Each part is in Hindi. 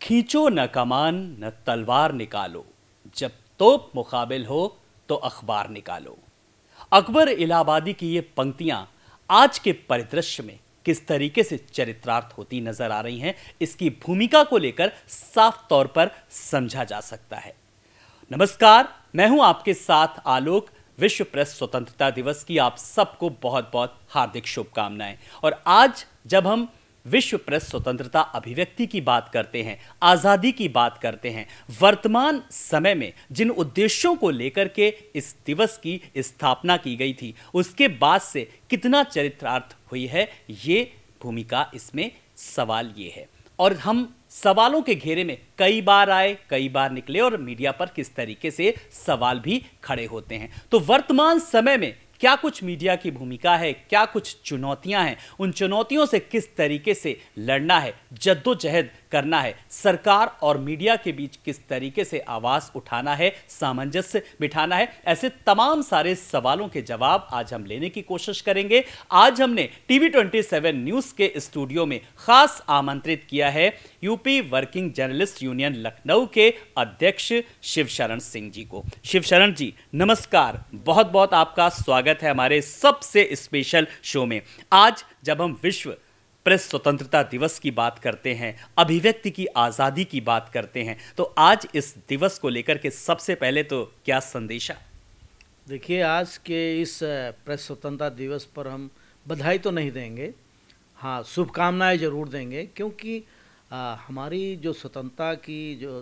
खींचो न कमान न तलवार निकालो, जब तोप मुकाबिल हो तो अखबार निकालो। अकबर इलाहाबादी की ये पंक्तियां आज के परिदृश्य में किस तरीके से चरित्रार्थ होती नजर आ रही हैं, इसकी भूमिका को लेकर साफ तौर पर समझा जा सकता है। नमस्कार, मैं हूं आपके साथ आलोक। विश्व प्रेस स्वतंत्रता दिवस की आप सबको बहुत बहुत हार्दिक शुभकामनाएं। और आज जब हम विश्व प्रेस स्वतंत्रता अभिव्यक्ति की बात करते हैं, आजादी की बात करते हैं, वर्तमान समय में जिन उद्देश्यों को लेकर के इस दिवस की स्थापना की गई थी, उसके बाद से कितना चरित्रार्थ हुई है, ये भूमिका इसमें सवाल ये है। और हम सवालों के घेरे में कई बार आए, कई बार निकले और मीडिया पर किस तरीके से सवाल भी खड़े होते हैं। तो वर्तमान समय में क्या कुछ मीडिया की भूमिका है, क्या कुछ चुनौतियां हैं, उन चुनौतियों से किस तरीके से लड़ना है, जद्दोजहद करना है, सरकार और मीडिया के बीच किस तरीके से आवाज उठाना है, सामंजस्य बिठाना है, ऐसे तमाम सारे सवालों के जवाब आज हम लेने की कोशिश करेंगे। आज हमने टीवी 27 न्यूज के स्टूडियो में खास आमंत्रित किया है UP working journalist union Lucknow के अध्यक्ष शिवशरण सिंह जी को। शिवशरण जी नमस्कार, बहुत बहुत आपका स्वागत है हमारे सबसे स्पेशल शो में। आज जब हम विश्व प्रेस स्वतंत्रता दिवस की बात करते हैं, अभिव्यक्ति की आजादी की बात करते हैं, तो आज इस दिवस को लेकर के सबसे पहले तो क्या संदेशा? देखिए, आज के इस प्रेस स्वतंत्रता दिवस पर हम बधाई तो नहीं देंगे, हाँ शुभकामनाएं जरूर देंगे, क्योंकि हमारी जो स्वतंत्रता की जो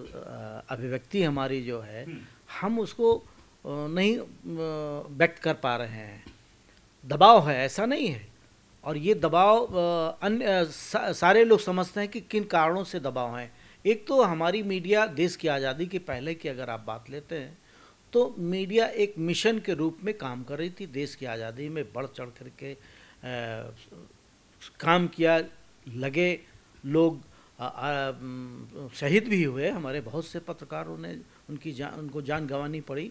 अभिव्यक्ति हमारी जो है, हम उसको नहीं व्यक्त कर पा रहे हैं। दबाव है, ऐसा नहीं है। और ये दबाव अन्य सारे लोग समझते हैं कि किन कारणों से दबाव हैं। एक तो हमारी मीडिया देश की आज़ादी के पहले की अगर आप बात लेते हैं तो मीडिया एक मिशन के रूप में काम कर रही थी। देश की आज़ादी में बढ़ चढ़ करके काम किया, लगे लोग, शहीद भी हुए। हमारे बहुत से पत्रकारों ने उनको जान गंवानी पड़ी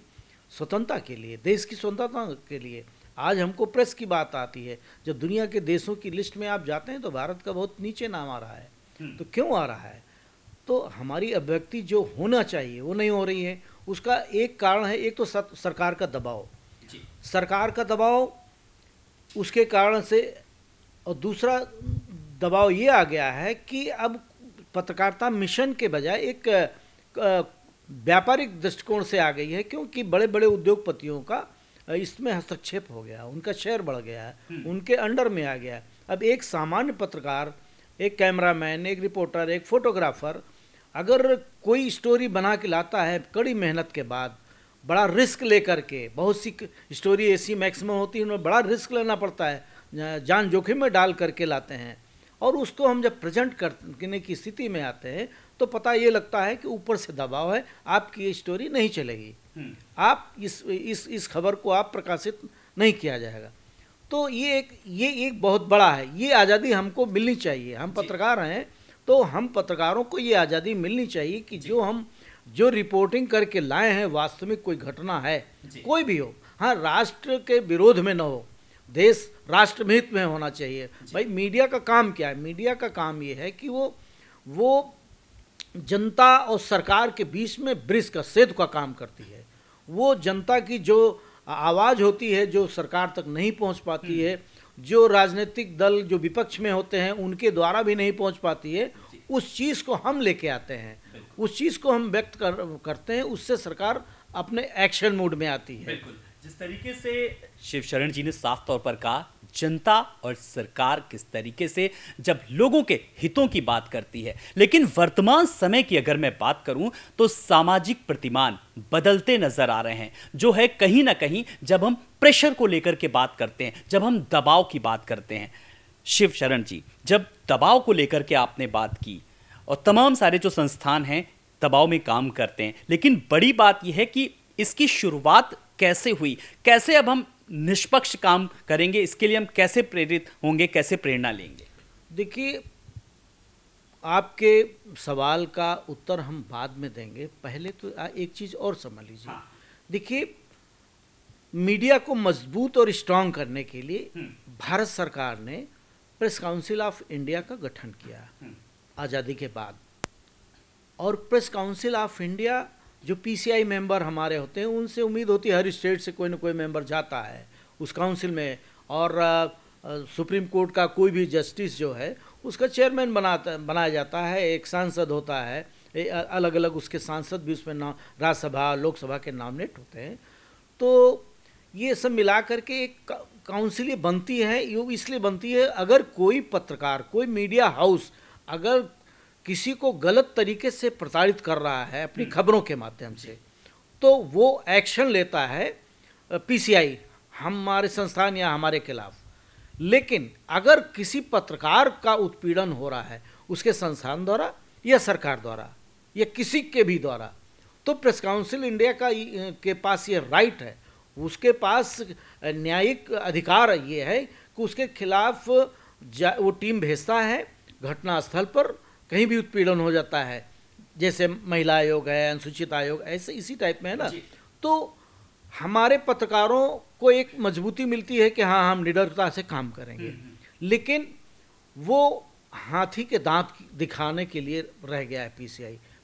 स्वतंत्रता के लिए, देश की स्वतंत्रता के लिए। आज हमको प्रेस की बात आती है, जब दुनिया के देशों की लिस्ट में आप जाते हैं तो भारत का बहुत नीचे नाम आ रहा है। तो क्यों आ रहा है? तो हमारी अभिव्यक्ति जो होना चाहिए वो नहीं हो रही है। उसका एक कारण है, एक तो सरकार का दबाव, सरकार का दबाव उसके कारण से, और दूसरा दबाव ये आ गया है कि अब पत्रकारिता मिशन के बजाय एक व्यापारिक दृष्टिकोण से आ गई है, क्योंकि बड़े बड़े उद्योगपतियों का इसमें हस्तक्षेप हो गया, उनका शेयर बढ़ गया है, उनके अंडर में आ गया है। अब एक सामान्य पत्रकार, एक कैमरामैन, एक रिपोर्टर, एक फोटोग्राफर अगर कोई स्टोरी बना के लाता है कड़ी मेहनत के बाद, बड़ा रिस्क लेकर के, बहुत सी स्टोरी ऐसी मैक्सिमम होती है उन्हें बड़ा रिस्क लेना पड़ता है, जान जोखिम में डाल करके लाते हैं, और उसको हम जब प्रेजेंट करने की स्थिति में आते हैं तो पता ये लगता है कि ऊपर से दबाव है, आपकी ये स्टोरी नहीं चलेगी, आप इस खबर को आप प्रकाशित नहीं किया जाएगा। तो ये एक बहुत बड़ा है। ये आज़ादी हमको मिलनी चाहिए। हम पत्रकार हैं तो हम पत्रकारों को ये आज़ादी मिलनी चाहिए कि जो रिपोर्टिंग करके लाए हैं, वास्तविक कोई घटना है, कोई भी हो, हाँ राष्ट्र के विरोध में न हो, देश राष्ट्रहित में होना चाहिए। भाई मीडिया का काम क्या है? मीडिया का काम ये है कि वो जनता और सरकार के बीच में ब्रिज का, सेतु का काम करती है। वो जनता की जो आवाज़ होती है, जो सरकार तक नहीं पहुंच पाती है, जो राजनीतिक दल जो विपक्ष में होते हैं उनके द्वारा भी नहीं पहुंच पाती है, उस चीज़ को हम लेके आते हैं, उस चीज़ को हम व्यक्त करते हैं, उससे सरकार अपने एक्शन मोड में आती है। जिस तरीके से शिवशरण जी ने साफ तौर पर कहा, जनता और सरकार किस तरीके से जब लोगों के हितों की बात करती है, लेकिन वर्तमान समय की अगर मैं बात करूं तो सामाजिक प्रतिमान बदलते नजर आ रहे हैं। जो है कहीं ना कहीं जब हम प्रेशर को लेकर के बात करते हैं, जब हम दबाव की बात करते हैं, शिवशरण जी जब दबाव को लेकर के आपने बात की, और तमाम सारे जो संस्थान हैं दबाव में काम करते हैं, लेकिन बड़ी बात यह है कि इसकी शुरुआत कैसे हुई, कैसे अब हम निष्पक्ष काम करेंगे, इसके लिए हम कैसे प्रेरित होंगे, कैसे प्रेरणा लेंगे? देखिए, आपके सवाल का उत्तर हम बाद में देंगे, पहले तो एक चीज़ और समझ लीजिए। देखिए, मीडिया को मजबूत और स्ट्रांग करने के लिए भारत सरकार ने प्रेस काउंसिल ऑफ इंडिया का गठन किया आज़ादी के बाद। और प्रेस काउंसिल ऑफ इंडिया जो पीसीआई मेंबर हमारे होते हैं, उनसे उम्मीद होती है हर स्टेट से कोई ना कोई मेंबर जाता है उस काउंसिल में, और सुप्रीम कोर्ट का कोई भी जस्टिस जो है उसका चेयरमैन बनाया जाता है, एक सांसद होता है, अलग अलग उसके सांसद भी उसमें राज्यसभा लोकसभा के नॉमिनेट होते हैं। तो ये सब मिला करके एक काउंसिल ये बनती है, ये इसलिए बनती है अगर कोई पत्रकार, कोई मीडिया हाउस अगर किसी को गलत तरीके से प्रताड़ित कर रहा है अपनी खबरों के माध्यम से, तो वो एक्शन लेता है पीसीआई, हमारे संस्थान या हमारे खिलाफ। लेकिन अगर किसी पत्रकार का उत्पीड़न हो रहा है उसके संस्थान द्वारा या सरकार द्वारा या किसी के भी द्वारा, तो प्रेस काउंसिल इंडिया के पास ये राइट है, उसके पास न्यायिक अधिकार ये है कि उसके खिलाफ वो टीम भेजता है घटनास्थल पर, कहीं भी उत्पीड़न हो जाता है, जैसे महिला आयोग है, अनुसूचित आयोग, ऐसे इसी टाइप में है ना, तो हमारे पत्रकारों को एक मजबूती मिलती है कि हाँ हम निडरता से काम करेंगे। लेकिन वो हाथी के दांत दिखाने के लिए रह गया है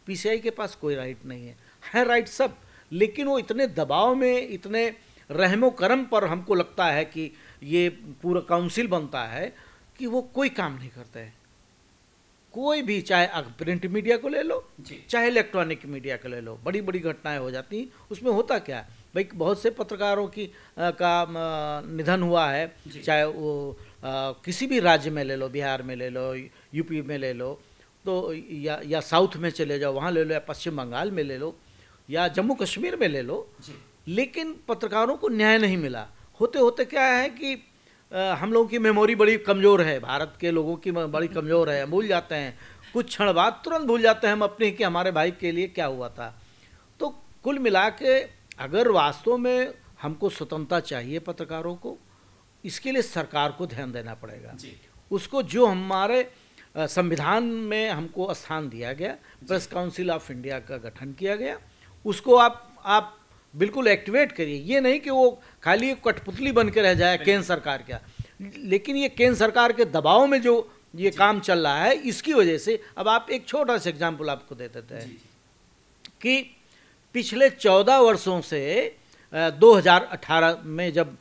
पीसीआई के पास कोई राइट नहीं है राइट सब, लेकिन वो इतने दबाव में, इतने रहमो करम पर हमको लगता है कि ये पूरा काउंसिल बनता है कि वो कोई काम नहीं करते हैं। कोई भी, चाहे प्रिंट मीडिया को ले लो चाहे इलेक्ट्रॉनिक मीडिया को ले लो, बड़ी बड़ी घटनाएं हो जाती हैं। उसमें होता क्या है भाई, बहुत से पत्रकारों का निधन हुआ है, चाहे वो किसी भी राज्य में ले लो, बिहार में ले लो, यूपी में ले लो, तो या साउथ में चले जाओ वहाँ ले लो, या पश्चिम बंगाल में ले लो, या जम्मू कश्मीर में ले लो, लेकिन पत्रकारों को न्याय नहीं मिला। होते होते क्या है कि हम लोगों की मेमोरी बड़ी कमज़ोर है, भारत के लोगों की बड़ी कमज़ोर है, भूल जाते हैं कुछ क्षण बाद, तुरंत भूल जाते हैं हम अपने कि हमारे भाई के लिए क्या हुआ था। तो कुल मिला के अगर वास्तव में हमको स्वतंत्रता चाहिए पत्रकारों को, इसके लिए सरकार को ध्यान देना पड़ेगा। उसको जो हमारे संविधान में हमको स्थान दिया गया, प्रेस काउंसिल ऑफ इंडिया का गठन किया गया, उसको आप बिल्कुल एक्टिवेट करिए। ये नहीं कि वो खाली एक कठपुतली बन के रह जाए केंद्र सरकार का, लेकिन ये केंद्र सरकार के दबाव में जो ये काम चल रहा है, इसकी वजह से। अब आप एक छोटा सा एग्जाम्पल आपको दे देते हैं कि पिछले 14 वर्षों से 2018 में जब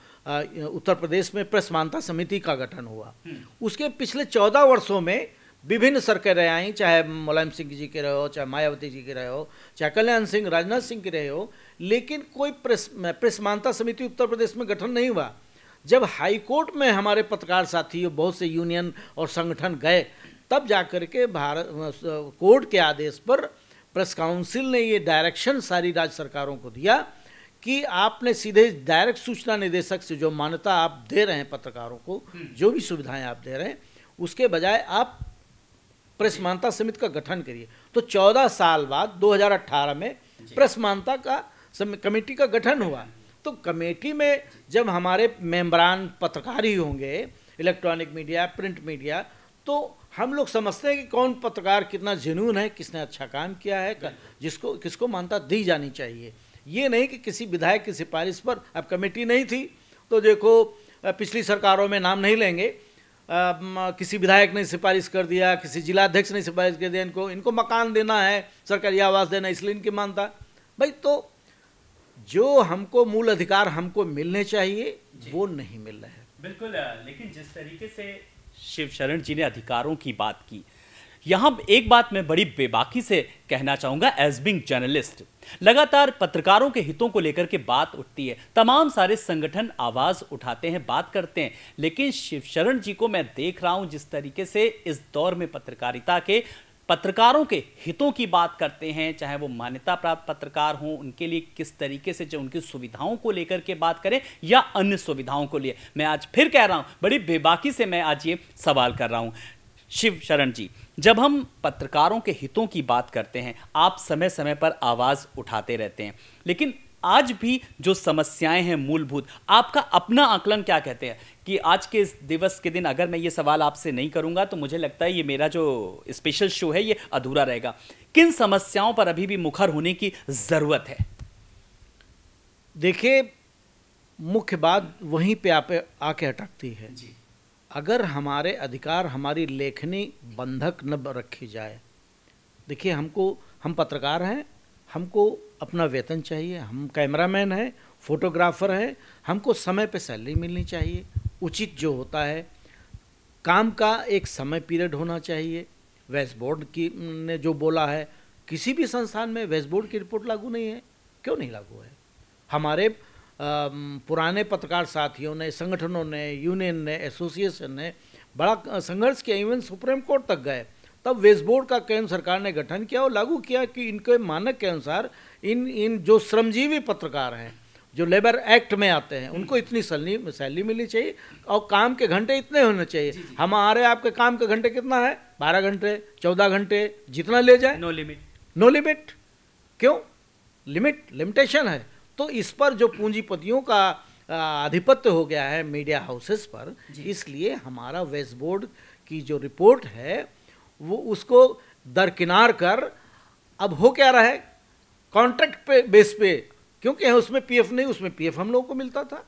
उत्तर प्रदेश में प्रेस मान्यता समिति का गठन हुआ, उसके पिछले 14 वर्षों में विभिन्न सरकारें आई, चाहे मुलायम सिंह जी के रहे हो, चाहे मायावती जी के रहे हो, चाहे कल्याण सिंह, राजनाथ सिंह के रहे हो, लेकिन कोई प्रेस मान्यता समिति उत्तर प्रदेश में गठन नहीं हुआ। जब हाई कोर्ट में हमारे पत्रकार साथी, बहुत से यूनियन और संगठन गए, तब जाकर के भारत कोर्ट के आदेश पर प्रेस काउंसिल ने ये डायरेक्शन सारी राज्य सरकारों को दिया कि आपने सीधे डायरेक्ट सूचना निदेशक से जो मान्यता आप दे रहे हैं पत्रकारों को, जो भी सुविधाएं आप दे रहे हैं, उसके बजाय आप प्रेस मान्यता समिति का गठन करिए। तो 14 साल बाद 2018 में प्रेस मान्यता का कमेटी का गठन हुआ। तो कमेटी में जब हमारे मेंबरान पत्रकार ही होंगे, इलेक्ट्रॉनिक मीडिया, प्रिंट मीडिया, तो हम लोग समझते हैं कि कौन पत्रकार कितना जेन्युइन है, किसने अच्छा काम किया है, किसको मान्यता दी जानी चाहिए। ये नहीं कि किसी विधायक की सिफारिश पर, अब कमेटी नहीं थी तो देखो पिछली सरकारों में नाम नहीं लेंगे, किसी विधायक ने सिफारिश कर दिया, किसी जिलाध्यक्ष ने सिफारिश कर दिया, इनको मकान देना है, सरकारी आवास देना, इसलिए इनकी मानता। भाई तो जो हमको मूल अधिकार हमको मिलने चाहिए वो नहीं मिल रहे हैं। बिल्कुल, लेकिन जिस तरीके से शिवशरण जी ने अधिकारों की बात की, यहाँ एक बात मैं बड़ी बेबाकी से कहना चाहूंगा, एज बिंग जर्नलिस्ट, लगातार पत्रकारों के हितों को लेकर के बात उठती है, तमाम सारे संगठन आवाज उठाते हैं, बात करते हैं, लेकिन शिवशरण जी को मैं देख रहा हूं जिस तरीके से इस दौर में पत्रकारिता के पत्रकारों के हितों की बात करते हैं, चाहे वो मान्यता प्राप्त पत्रकार हों, उनके लिए किस तरीके से, जो उनकी सुविधाओं को लेकर के बात करें या अन्य सुविधाओं को लिए। मैं आज फिर कह रहा हूं, बड़ी बेबाकी से मैं आज ये सवाल कर रहा हूं। शिवशरण जी, जब हम पत्रकारों के हितों की बात करते हैं, आप समय समय पर आवाज उठाते रहते हैं, लेकिन आज भी जो समस्याएं हैं मूलभूत, आपका अपना आकलन क्या कहते हैं कि आज के इस दिवस के दिन अगर मैं ये सवाल आपसे नहीं करूंगा तो मुझे लगता है ये मेरा जो स्पेशल शो है ये अधूरा रहेगा। किन समस्याओं पर अभी भी मुखर होने की जरूरत है? देखिए, मुख्य बात वहीं पे आके अटकती है जी। अगर हमारे अधिकार, हमारी लेखनी बंधक न रखी जाए, देखिए हमको हम पत्रकार हैं, हमको अपना वेतन चाहिए, हम कैमरामैन हैं, फोटोग्राफर हैं, हमको समय पे सैलरी मिलनी चाहिए, उचित जो होता है काम का एक समय पीरियड होना चाहिए। वेस्ट बोर्ड की ने जो बोला है, किसी भी संस्थान में वेस्ट बोर्ड की रिपोर्ट लागू नहीं है। क्यों नहीं लागू है? हमारे पुराने पत्रकार साथियों ने, संगठनों ने, यूनियन ने, एसोसिएशन ने बड़ा संघर्ष किया, इवन सुप्रीम कोर्ट तक गए। तब वेस्ट बोर्ड का केंद्र सरकार ने गठन किया और लागू किया कि इनके मानक के अनुसार इन जो श्रमजीवी पत्रकार हैं, जो लेबर एक्ट में आते हैं, उनको इतनी सैलरी मिलनी चाहिए और काम के घंटे इतने होने चाहिए। हमारे आपके काम के घंटे कितना है? 12 घंटे, 14 घंटे, जितना ले जाए। No limit. No limit. क्यों? लिमिटेशन है। तो इस पर जो पूंजीपतियों का आधिपत्य हो गया है मीडिया हाउसेस पर, इसलिए हमारा वेस्ट बोर्ड की जो रिपोर्ट है वो उसको दरकिनार कर अब हो क्या रहा है, कॉन्ट्रैक्ट पे बेस पे, क्योंकि उसमें पीएफ नहीं, उसमें पीएफ हम लोगों को मिलता था।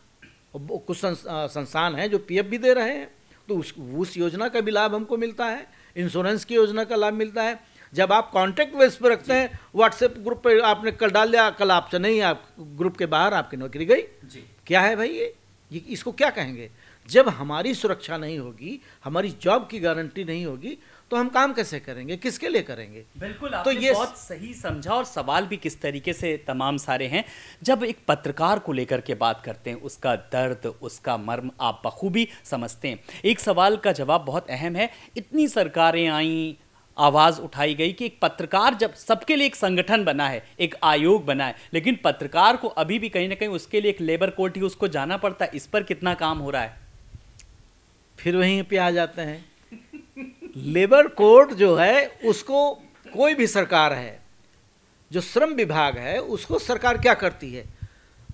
कुछ संस्थान हैं जो पीएफ भी दे रहे हैं, तो उस योजना का भी लाभ हमको मिलता है, इंश्योरेंस की योजना का लाभ मिलता है। जब आप कॉन्ट्रैक्ट बेस पे रखते हैं, व्हाट्सएप ग्रुप पे आपने कल डाल दिया, कल आपसे नहीं, आप ग्रुप के बाहर आपकी नौकरी गई। क्या है भाई ये इसको क्या कहेंगे? जब हमारी सुरक्षा नहीं होगी, हमारी जॉब की गारंटी नहीं होगी, तो हम काम कैसे करेंगे, किसके लिए करेंगे? बिल्कुल, आपने तो ये बहुत सही समझा। और सवाल भी किस तरीके से तमाम सारे हैं। जब एक पत्रकार को लेकर के बात करते हैं, उसका दर्द, उसका मर्म आप बखूबी समझते हैं। एक सवाल का जवाब बहुत अहम है। इतनी सरकारें आई, आवाज़ उठाई गई कि एक पत्रकार, जब सबके लिए एक संगठन बना है, एक आयोग बना है, लेकिन पत्रकार को अभी भी कहीं ना कहीं उसके लिए एक लेबर कोर्ट ही उसको जाना पड़ता है। इस पर कितना काम हो रहा है? फिर वहीं पे आ जाते हैं। लेबर कोर्ट जो है उसको कोई भी सरकार है, जो श्रम विभाग है उसको सरकार क्या करती है?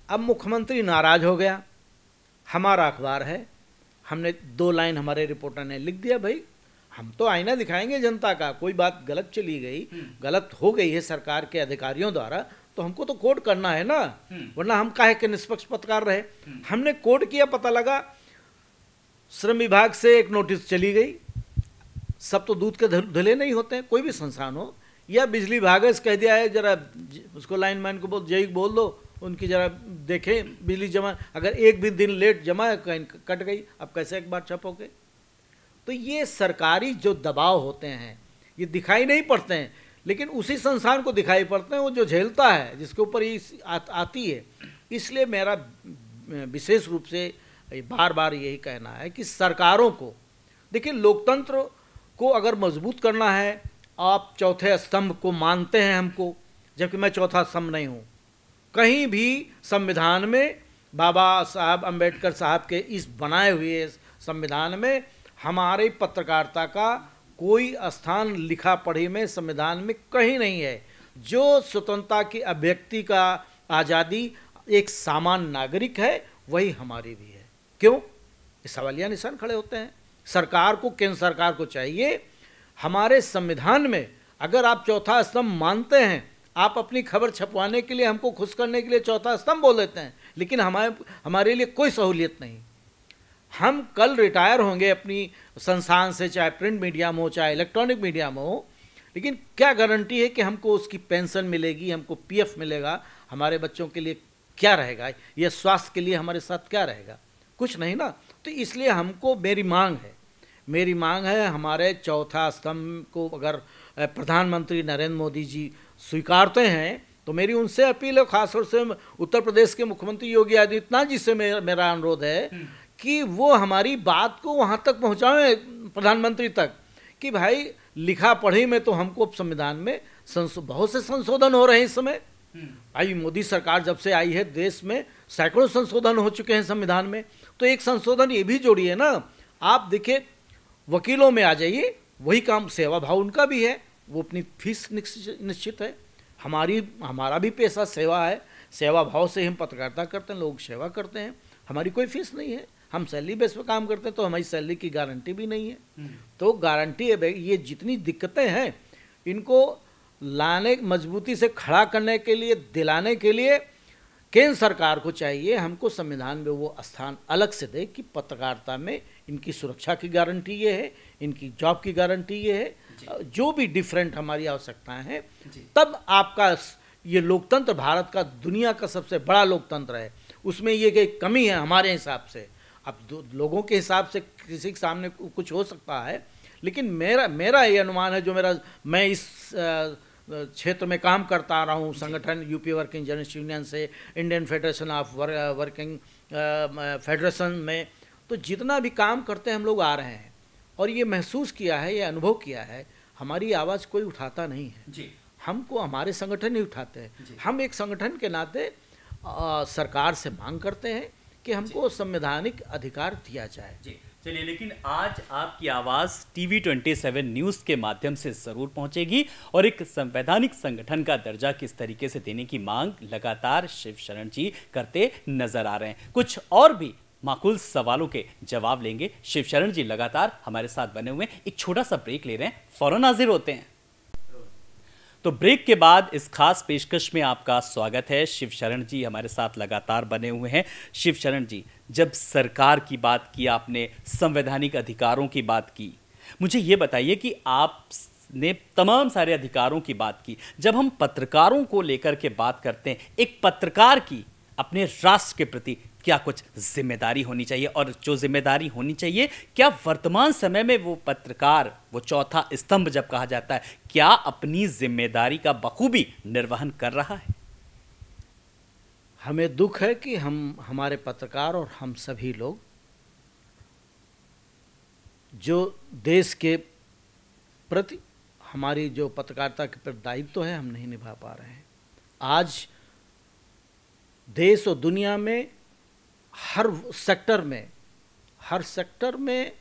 अब मुख्यमंत्री नाराज हो गया, हमारा अखबार है, हमने 2 लाइन हमारे रिपोर्टर ने लिख दिया, भाई हम तो आईना दिखाएंगे जनता का, कोई बात गलत चली गई, गलत हो गई है सरकार के अधिकारियों द्वारा, तो हमको तो कोर्ट करना है ना, वरना हम काहे के निष्पक्ष पत्रकार रहे। हमने कोर्ट किया, पता लगा श्रम विभाग से एक नोटिस चली गई। सब तो दूध के धुले नहीं होते हैं, कोई भी संस्थान हो, या बिजली विभाग से कह दिया है जरा उसको लाइनमैन को बोल, जय बोल दो उनकी जरा देखें बिजली जमा, अगर एक भी दिन लेट जमा कट गई, अब कैसे एक बार छपोगे? तो ये सरकारी जो दबाव होते हैं ये दिखाई नहीं पड़ते हैं, लेकिन उसी संस्थान को दिखाई पड़ते हैं, वो जो झेलता है, जिसके ऊपर ये आती है। इसलिए मेरा विशेष रूप से बार बार यही कहना है कि सरकारों को, देखिए लोकतंत्र को अगर मजबूत करना है, आप चौथे स्तंभ को मानते हैं हमको, जबकि मैं चौथा स्तंभ नहीं हूँ। कहीं भी संविधान में बाबा साहब अम्बेडकर साहब के इस बनाए हुए संविधान में हमारी पत्रकारिता का कोई स्थान लिखा पढ़ी में संविधान में कहीं नहीं है। जो स्वतंत्रता की अभिव्यक्ति का आज़ादी एक सामान्य नागरिक है, वही हमारी भी है। क्यों? इस सवालिया निशान खड़े होते हैं। सरकार को, केंद्र सरकार को चाहिए, हमारे संविधान में अगर आप चौथा स्तंभ मानते हैं, आप अपनी खबर छपवाने के लिए, हमको खुश करने के लिए चौथा स्तंभ बोल देते हैं, लेकिन हमारे लिए कोई सहूलियत नहीं। हम कल रिटायर होंगे अपनी संस्थान से, चाहे प्रिंट मीडिया में हो, चाहे इलेक्ट्रॉनिक मीडिया में हो, लेकिन क्या गारंटी है कि हमको उसकी पेंशन मिलेगी, हमको पीएफ मिलेगा, हमारे बच्चों के लिए क्या रहेगा, या स्वास्थ्य के लिए हमारे साथ क्या रहेगा? कुछ नहीं ना। तो इसलिए हमको, मेरी मांग है हमारे चौथा स्तंभ को अगर प्रधानमंत्री नरेंद्र मोदी जी स्वीकारते हैं, तो मेरी उनसे अपील है, खासतौर से उत्तर प्रदेश के मुख्यमंत्री योगी आदित्यनाथ जी से मेरा अनुरोध है कि वो हमारी बात को वहाँ तक पहुँचाएं, प्रधानमंत्री तक, कि भाई लिखा पढ़ी में तो हमको संविधान में बहुत से संशोधन हो रहे हैं इस समय। भाई मोदी सरकार जब से आई है, देश में सैकड़ों संशोधन हो चुके हैं संविधान में, तो एक संशोधन ये भी जोड़िए ना। आप देखिए, वकीलों में आ जाइए, वही काम, सेवा भाव उनका भी है, वो अपनी फीस निश्चित है। हमारा भी पेशा सेवा है, सेवा भाव से हम पत्रकारिता करते हैं, लोग सेवा करते हैं, हमारी कोई फीस नहीं है, हम सैलरी बेस पे काम करते हैं, तो हमारी सैलरी की गारंटी भी नहीं है। तो गारंटी है, ये जितनी दिक्कतें हैं इनको लाने, मजबूती से खड़ा करने के लिए, दिलाने के लिए केंद्र सरकार को चाहिए हमको संविधान में वो स्थान अलग से दे कि पत्रकारिता में इनकी सुरक्षा की गारंटी ये है, इनकी जॉब की गारंटी ये है, जो भी डिफरेंट हमारी आवश्यकताएं हैं, तब आपका ये लोकतंत्र भारत का दुनिया का सबसे बड़ा लोकतंत्र है। उसमें ये कि कमी है हमारे हिसाब से। अब लोगों के हिसाब से किसी के सामने कुछ हो सकता है, लेकिन मेरा ये अनुमान है, जो मैं इस क्षेत्र में काम करता आ रहा हूँ, संगठन यूपी वर्किंग जर्नलिस्ट यूनियन से Indian federation of working federation में, तो जितना भी काम करते हैं हम लोग आ रहे हैं और ये महसूस किया है, ये अनुभव किया है, हमारी आवाज़ कोई उठाता नहीं है जी। हमको हमारे संगठन ही उठाते हैं। हम एक संगठन के नाते सरकार से मांग करते हैं कि हमको संवैधानिक अधिकार दिया जाए जी। चलिए, लेकिन आज आपकी आवाज़ टीवी 27 न्यूज़ के माध्यम से ज़रूर पहुंचेगी और एक संवैधानिक संगठन का दर्जा किस तरीके से देने की मांग लगातार शिव शरण जी करते नजर आ रहे हैं। कुछ और भी माकूल सवालों के जवाब लेंगे। शिव शरण जी लगातार हमारे साथ बने हुए हैं। एक छोटा सा ब्रेक ले रहे हैं, फौरन हाजिर होते हैं। तो ब्रेक के बाद इस खास पेशकश में आपका स्वागत है। शिव शरण जी हमारे साथ लगातार बने हुए हैं। शिव शरण जी, जब सरकार की बात की, आपने संवैधानिक अधिकारों की बात की, मुझे ये बताइए कि आपने तमाम सारे अधिकारों की बात की। जब हम पत्रकारों को लेकर के बात करते हैं, एक पत्रकार की अपने राष्ट्र के प्रति क्या कुछ जिम्मेदारी होनी चाहिए, और जो जिम्मेदारी होनी चाहिए, क्या वर्तमान समय में वो पत्रकार, वो चौथा स्तंभ जब कहा जाता है, क्या अपनी जिम्मेदारी का बखूबी निर्वहन कर रहा है? हमें दुख है कि हमारे पत्रकार और हम सभी लोग जो देश के प्रति हमारी जो पत्रकारिता के प्रति दायित्व है, हम नहीं निभा पा रहे हैं। आज देश और दुनिया में हर सेक्टर में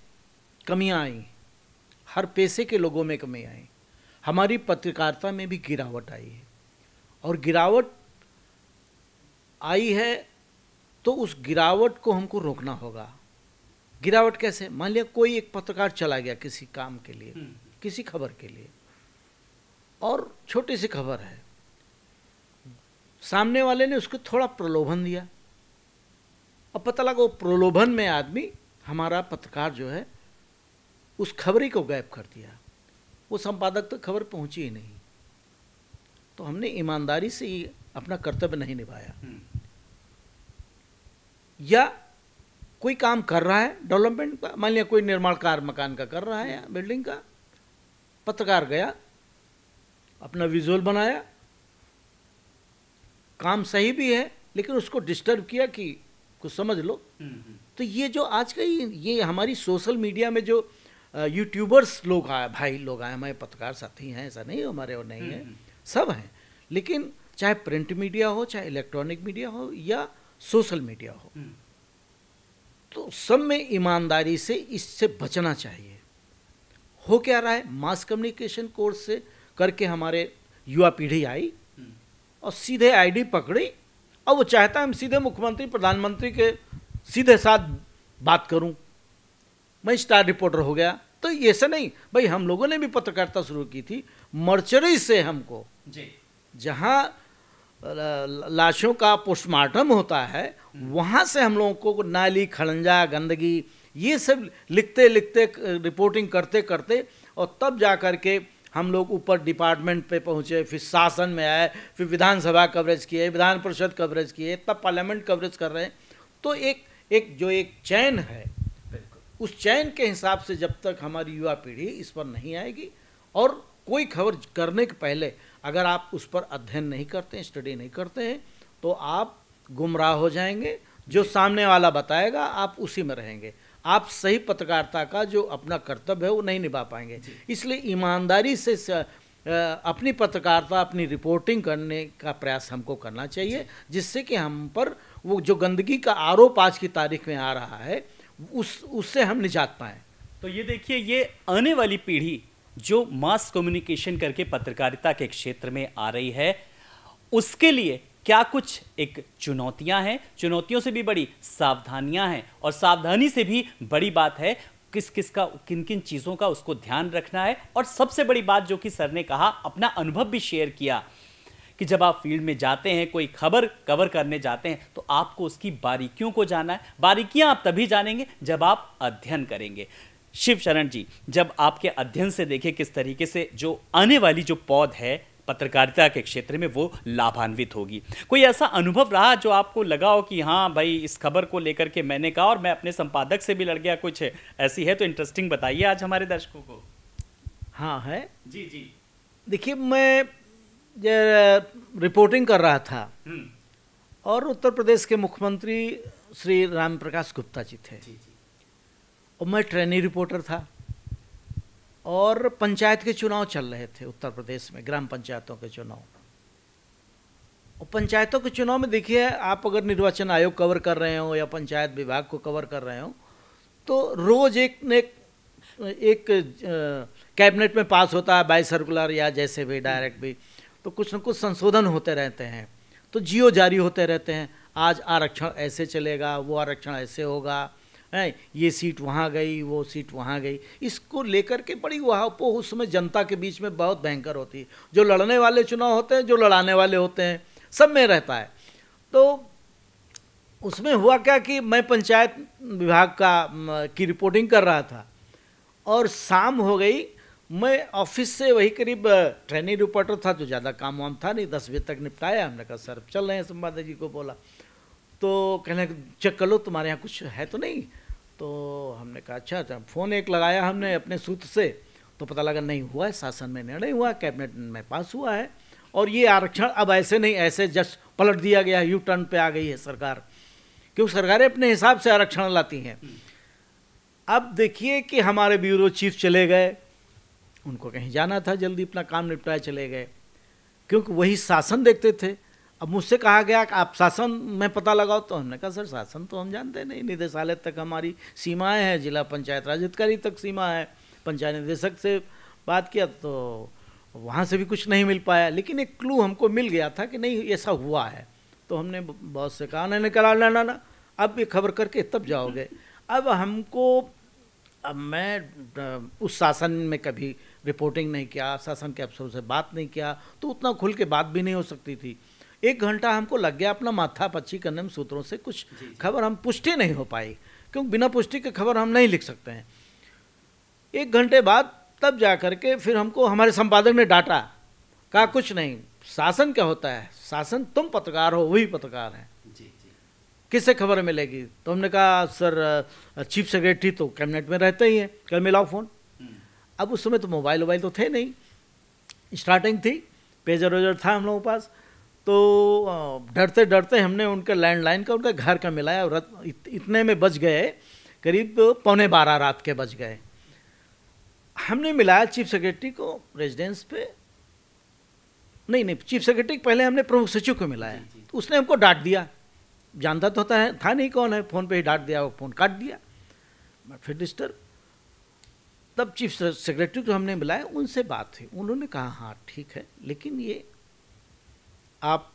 कमियां आई, हर पेशे के लोगों में कमी आई। हमारी पत्रकारिता में भी गिरावट आई है, और गिरावट आई है तो उस गिरावट को हमको रोकना होगा। गिरावट कैसे? मान लिया कोई एक पत्रकार चला गया किसी काम के लिए, किसी खबर के लिए, और छोटी सी खबर है, सामने वाले ने उसको थोड़ा प्रलोभन दिया, अब पता लगा वो प्रलोभन में आदमी, हमारा पत्रकार जो है, उस खबरी को गायब कर दिया, वो संपादक तक खबर पहुंची ही नहीं। तो हमने ईमानदारी से ही अपना कर्तव्य नहीं निभाया। या कोई काम कर रहा है डेवलपमेंट का, मान लिया कोई निर्माण कार्य मकान का कर रहा है या बिल्डिंग का, पत्रकार गया, अपना विजुअल बनाया, काम सही भी है, लेकिन उसको डिस्टर्ब किया कि कुछ समझ लो। तो ये जो आज का ये हमारी सोशल मीडिया में जो यूट्यूबर्स लोग आए, भाई लोग आए, हमारे पत्रकार साथी हैं, ऐसा नहीं हमारे और नहीं है, सब हैं, लेकिन चाहे प्रिंट मीडिया हो, चाहे इलेक्ट्रॉनिक मीडिया हो या सोशल मीडिया हो, तो सब में ईमानदारी से इससे बचना चाहिए। हो क्या रहा है, मास कम्युनिकेशन कोर्स से करके हमारे युवा पीढ़ी आई और सीधे आईडी पकड़ी, और वो चाहता है हम सीधे मुख्यमंत्री प्रधानमंत्री के सीधे साथ बात करूं, मैं स्टार रिपोर्टर हो गया। तो ऐसा नहीं भाई, हम लोगों ने भी पत्रकारिता शुरू की थी मर्चरी से। हमको जहां लाशों का पोस्टमार्टम होता है, वहां से हम लोगों को नाली, खड़ंजा, गंदगी, ये सब लिखते लिखते, रिपोर्टिंग करते करते, और तब जा कर के हम लोग ऊपर डिपार्टमेंट पे पहुँचे, फिर शासन में आए, फिर विधानसभा कवरेज किए, विधान परिषद कवरेज किए, तब पार्लियामेंट कवरेज कर रहे हैं। तो एक चैन है, उस चैन के हिसाब से जब तक हमारी युवा पीढ़ी इस पर नहीं आएगी, और कोई खबर करने के पहले अगर आप उस पर अध्ययन नहीं करते हैं, स्टडी नहीं करते हैं, तो आप गुमराह हो जाएंगे। जो सामने वाला बताएगा आप उसी में रहेंगे, आप सही पत्रकारिता का जो अपना कर्तव्य है वो नहीं निभा पाएंगे। इसलिए ईमानदारी से अपनी पत्रकारिता, अपनी रिपोर्टिंग करने का प्रयास हमको करना चाहिए, जिससे कि हम पर वो जो गंदगी का आरोप आज की तारीख में आ रहा है, उससे हम निजात पाएं। तो ये देखिए, ये आने वाली पीढ़ी जो मास कम्युनिकेशन करके पत्रकारिता के क्षेत्र में आ रही है, उसके लिए क्या कुछ एक चुनौतियां हैं? चुनौतियों से भी बड़ी सावधानियां हैं, और सावधानी से भी बड़ी बात है किन किन चीज़ों का उसको ध्यान रखना है। और सबसे बड़ी बात जो कि सर ने कहा, अपना अनुभव भी शेयर किया कि जब आप फील्ड में जाते हैं, कोई खबर कवर करने जाते हैं, तो आपको उसकी बारीकियों को जानना है। बारीकियां आप तभी जानेंगे जब आप अध्ययन करेंगे। शिव शरण जी, जब आपके अध्ययन से देखें किस तरीके से जो आने वाली जो पौध है पत्रकारिता के क्षेत्र में वो लाभान्वित होगी, कोई ऐसा अनुभव रहा जो आपको लगा हो कि हाँ भाई इस खबर को लेकर के मैंने कहा और मैं अपने संपादक से भी लड़ गया, कुछ ऐसी है तो इंटरेस्टिंग बताइए आज हमारे दर्शकों को। हाँ है जी जी। देखिए, मैं रिपोर्टिंग कर रहा था और उत्तर प्रदेश के मुख्यमंत्री श्री राम प्रकाश गुप्ता जी थे जी जी। और मैं ट्रेनी रिपोर्टर था और पंचायत के चुनाव चल रहे थे उत्तर प्रदेश में, ग्राम पंचायतों के चुनाव। और पंचायतों के चुनाव में देखिए, आप अगर निर्वाचन आयोग कवर कर रहे हो या पंचायत विभाग को कवर कर रहे हो तो रोज एक कैबिनेट में पास होता है बाय सर्कुलर या जैसे भी डायरेक्ट भी, तो कुछ न कुछ संशोधन होते रहते हैं, तो जियो जारी होते रहते हैं। आज आरक्षण ऐसे चलेगा, वो आरक्षण ऐसे होगा, है ये सीट वहाँ गई, वो सीट वहाँ गई। इसको लेकर के बड़ी वहापोह उस समय जनता के बीच में बहुत भयंकर होती है। जो लड़ने वाले चुनाव होते हैं, जो लड़ाने वाले होते हैं, सब में रहता है। तो उसमें हुआ क्या कि मैं पंचायत विभाग की रिपोर्टिंग कर रहा था और शाम हो गई। मैं ऑफिस से वही करीब ट्रेनी रिपोर्टर था, जो ज़्यादा काम वाम था नहीं, 10 बजे तक निपटाया। हमने कहा सर चल रहे हैं, संवाददाता जी को बोला तो कहने चेक कर लो तुम्हारे यहाँ कुछ है तो नहीं। तो हमने कहा अच्छा। फ़ोन एक लगाया हमने अपने सूत्र से, तो पता लगा नहीं हुआ है, शासन में निर्णय हुआ, कैबिनेट में पास हुआ है और ये आरक्षण अब ऐसे नहीं, ऐसे जस्ट पलट दिया गया, यू टर्न पे आ गई है सरकार, क्योंकि सरकारें अपने हिसाब से आरक्षण लाती हैं। अब देखिए कि हमारे ब्यूरो चीफ चले गए, उनको कहीं जाना था, जल्दी अपना काम निपटाए चले गए, क्योंकि वही शासन देखते थे। अब मुझसे कहा गया कि आप शासन में पता लगाओ, तो हमने कहा सर शासन तो हम जानते नहीं, निदेशालय तक हमारी सीमाएं हैं, जिला पंचायत राज अधिकारी तक सीमा है। पंचायत निदेशक से बात किया तो वहाँ से भी कुछ नहीं मिल पाया, लेकिन एक क्लू हमको मिल गया था कि नहीं ऐसा हुआ है। तो हमने बॉस से कहा, उन्होंने कहा ना अब ये खबर करके तब जाओगे। अब मैं उस शासन में कभी रिपोर्टिंग नहीं किया, शासन के अफसरों से बात नहीं किया, तो उतना खुल के बात भी नहीं हो सकती थी। 1 घंटा हमको लग गया अपना माथा पच्ची करने में, सूत्रों से कुछ खबर हम पुष्टि नहीं हो पाई, क्योंकि बिना पुष्टि के खबर हम नहीं लिख सकते हैं। 1 घंटे बाद तब जा करके फिर हमको हमारे संपादक ने डांटा, कहा कुछ नहीं, शासन क्या होता है, शासन तुम पत्रकार हो, वही पत्रकार हैं, किससे खबर मिलेगी। तो हमने कहा सर चीफ सेक्रेटरी तो कैबिनेट में रहते ही हैं, कल मिलाओ फ़ोन। अब उस समय तो मोबाइल तो थे नहीं, स्टार्टिंग थी, पेजर वेजर था हम लोगों के पास। तो डरते डरते हमने उनके लैंडलाइन का, उनके घर का मिलाया, इतने में बज गए करीब 11:15 रात के बज गए। हमने मिलाया चीफ सेक्रेटरी को रेजिडेंस पे, नहीं चीफ सेक्रेटरी पहले हमने प्रमुख सचिव को मिलाया, तो उसने हमको डांट दिया, जानता तो था नहीं कौन है, फ़ोन पे ही डांट दिया, वो फ़ोन काट दिया। मैं फिर डिस्टर्ब, तब चीफ सेक्रेटरी को हमने मिलाया, उनसे बात हुई, उन्होंने कहा हाँ ठीक है, लेकिन ये आप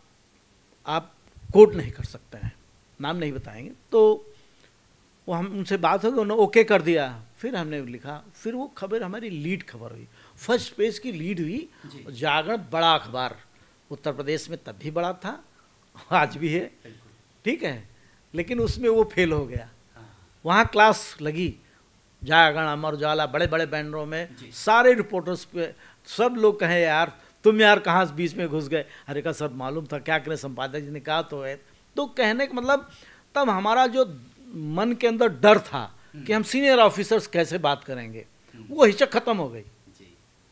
कोट नहीं कर सकते हैं, नाम नहीं बताएंगे। तो वो हम उनसे बात हो गई, उन्होंने ओके कर दिया। फिर हमने लिखा, फिर वो खबर हमारी लीड खबर हुई, फर्स्ट पेज की लीड हुई। जागरण बड़ा अखबार उत्तर प्रदेश में तब भी बड़ा था, आज भी है, ठीक है, लेकिन उसमें वो फेल हो गया। वहाँ क्लास लगी, जागरण, अमर उजाला, बड़े बड़े बैनरों में सारे रिपोर्टर्स पे सब लोग कहें यार तुम यार कहाँ बीच में घुस गए। अरे का सर मालूम था, क्या करें, संपादक जी ने कहा तो है। तो कहने का मतलब तब हमारा जो मन के अंदर डर था कि हम सीनियर ऑफिसर्स कैसे बात करेंगे, वो हिचक खत्म हो गई।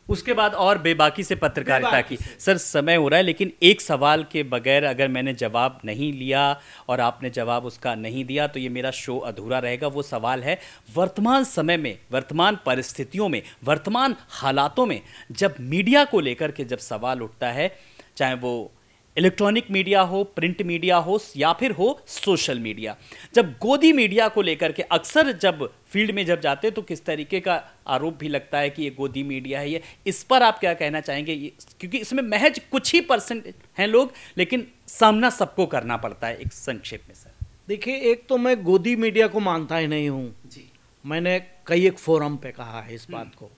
उसके बाद और बेबाकी से पत्रकारिता की। सर समय हो रहा है, लेकिन एक सवाल के बगैर अगर मैंने जवाब नहीं लिया और आपने जवाब उसका नहीं दिया तो ये मेरा शो अधूरा रहेगा। वो सवाल है, वर्तमान समय में, वर्तमान परिस्थितियों में, वर्तमान हालातों में जब मीडिया को लेकर के जब सवाल उठता है, चाहे वो इलेक्ट्रॉनिक मीडिया हो, प्रिंट मीडिया हो या फिर हो सोशल मीडिया, जब गोदी मीडिया को लेकर के अक्सर जब फील्ड में जब जाते तो किस तरीके का आरोप भी लगता है कि ये गोदी मीडिया है, ये इस पर आप क्या कहना चाहेंगे? क्योंकि इसमें महज कुछ ही % हैं लोग, लेकिन सामना सबको करना पड़ता है। एक संक्षेप में सर। देखिए, एक तो मैं गोदी मीडिया को मानता ही नहीं हूँ जी। मैंने कई एक फोरम पे कहा है इस बात को।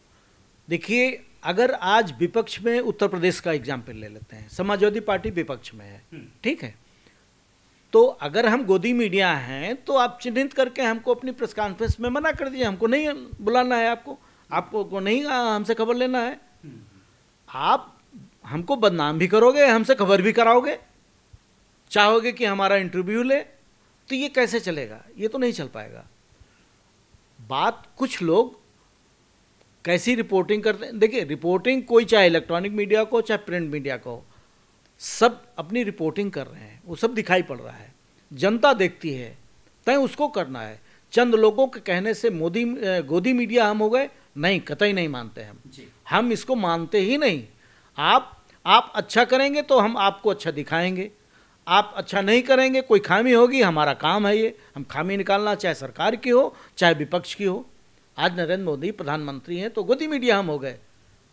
देखिए, अगर आज विपक्ष में उत्तर प्रदेश का एग्जाम्पल ले लेते हैं, समाजवादी पार्टी विपक्ष में है, ठीक है, तो अगर हम गोदी मीडिया हैं तो आप चिन्हित करके हमको अपनी प्रेस कॉन्फ्रेंस में मना कर दीजिए, हमको नहीं बुलाना है, आपको नहीं हमसे खबर लेना है। आप हमको बदनाम भी करोगे, हमसे खबर भी कराओगे, चाहोगे कि हमारा इंटरव्यू ले, तो ये कैसे चलेगा? ये तो नहीं चल पाएगा। बात कुछ लोग कैसी रिपोर्टिंग करते हैं, देखिए रिपोर्टिंग कोई चाहे इलेक्ट्रॉनिक मीडिया को चाहे प्रिंट मीडिया को, सब अपनी रिपोर्टिंग कर रहे हैं, वो सब दिखाई पड़ रहा है, जनता देखती है, तय उसको करना है। चंद लोगों के कहने से गोदी मीडिया हम हो गए, नहीं, कतई नहीं मानते हम इसको मानते ही नहीं। आप अच्छा करेंगे तो हम आपको अच्छा दिखाएंगे, आप अच्छा नहीं करेंगे, कोई खामी होगी, हमारा काम है ये, हम खामी निकालना, चाहे सरकार की हो चाहे विपक्ष की हो। आज नरेंद्र मोदी प्रधानमंत्री हैं तो गोदी मीडिया हम हो गए,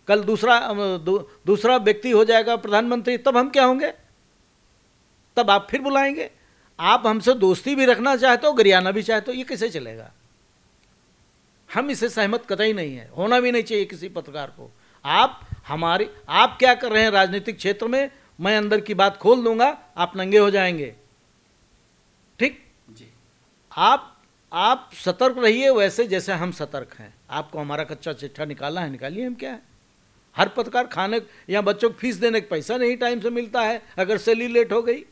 कल दूसरा व्यक्ति हो जाएगा प्रधानमंत्री, तब हम क्या होंगे? तब आप फिर बुलाएंगे। आप हमसे दोस्ती भी रखना चाहते हो, गरियाना भी चाहते हो, ये कैसे चलेगा? हम इसे सहमत कतई नहीं है, होना भी नहीं चाहिए किसी पत्रकार को। आप क्या कर रहे हैं राजनीतिक क्षेत्र में, मैं अंदर की बात खोल दूंगा, आप नंगे हो जाएंगे, ठीक जी। आप सतर्क रहिए, वैसे जैसे हम सतर्क हैं। आपको हमारा कच्चा चिट्ठा निकालना है, निकालिए, हम क्या है। हर पत्रकार खाने या बच्चों को फीस देने का पैसा नहीं टाइम से मिलता है, अगर सैलरी लेट हो गई।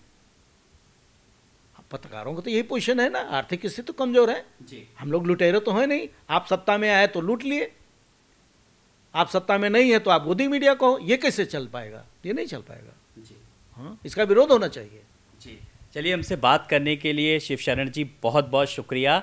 पत्रकारों को तो यही पोजीशन है ना, आर्थिक स्थिति तो कमजोर है जी। हम लोग लुटेरे तो है नहीं, आप सत्ता में आए तो लूट लिए, आप सत्ता में नहीं है तो आप गोदी मीडिया को, ये कैसे चल पाएगा? ये नहीं चल पाएगा जी। हाँ, इसका विरोध होना चाहिए जी। चलिए, हमसे बात करने के लिए शिवशरण जी बहुत बहुत शुक्रिया।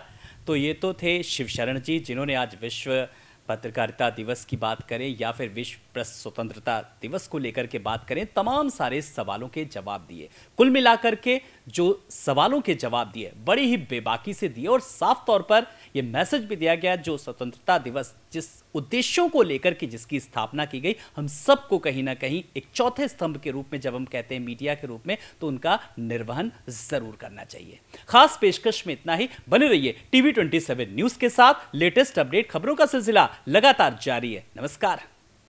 तो ये तो थे शिवशरण जी, जिन्होंने आज विश्व पत्रकारिता दिवस की बात करें या फिर विश्व प्रेस स्वतंत्रता दिवस को लेकर के बात करें, तमाम सारे सवालों के जवाब दिए। कुल मिलाकर के जो सवालों के जवाब दिए बड़ी ही बेबाकी से दिए और साफ तौर पर यह मैसेज भी दिया गया, जो स्वतंत्रता दिवस जिस उद्देश्यों को लेकर के जिसकी स्थापना की गई, हम सबको कहीं ना कहीं एक चौथे स्तंभ के रूप में, जब हम कहते हैं मीडिया के रूप में, तो उनका निर्वहन जरूर करना चाहिए। खास पेशकश में इतना ही। बने रहिए TV 27 न्यूज के साथ। लेटेस्ट अपडेट खबरों का सिलसिला लगातार जारी है। नमस्कार।